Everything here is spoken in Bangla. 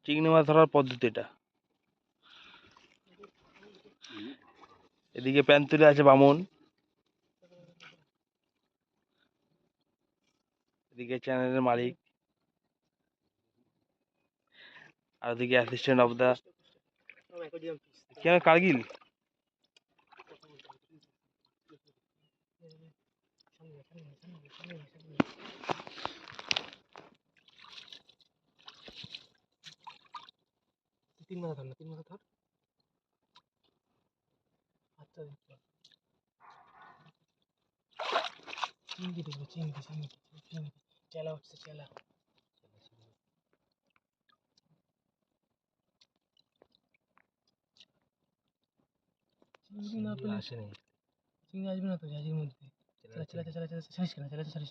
চিংড়ি মাছ ধরার পদ্ধতিটা। এদিকে প্যান তুলে আছে বামুন, এদিকে চ্যানেলের মালিক, আর ওদিকে অ্যাসিস্ট্যান্ট অফ দা কেন কার্গিল। তিন মাথা ধর না, তিন মাথা ধর। আচ্ছা চিংড়ি দেখবো, চিংড়ি চিংড়ি চিংড়ি চেলা হচ্ছে, চেলা। চিংড়ি না পেলে আসে না, চিংড়ি আসবে না তো জাহাজের মধ্যে। চেলা চেলা চেলা চেলা ছাড়িস না, চেলা ছাড়িস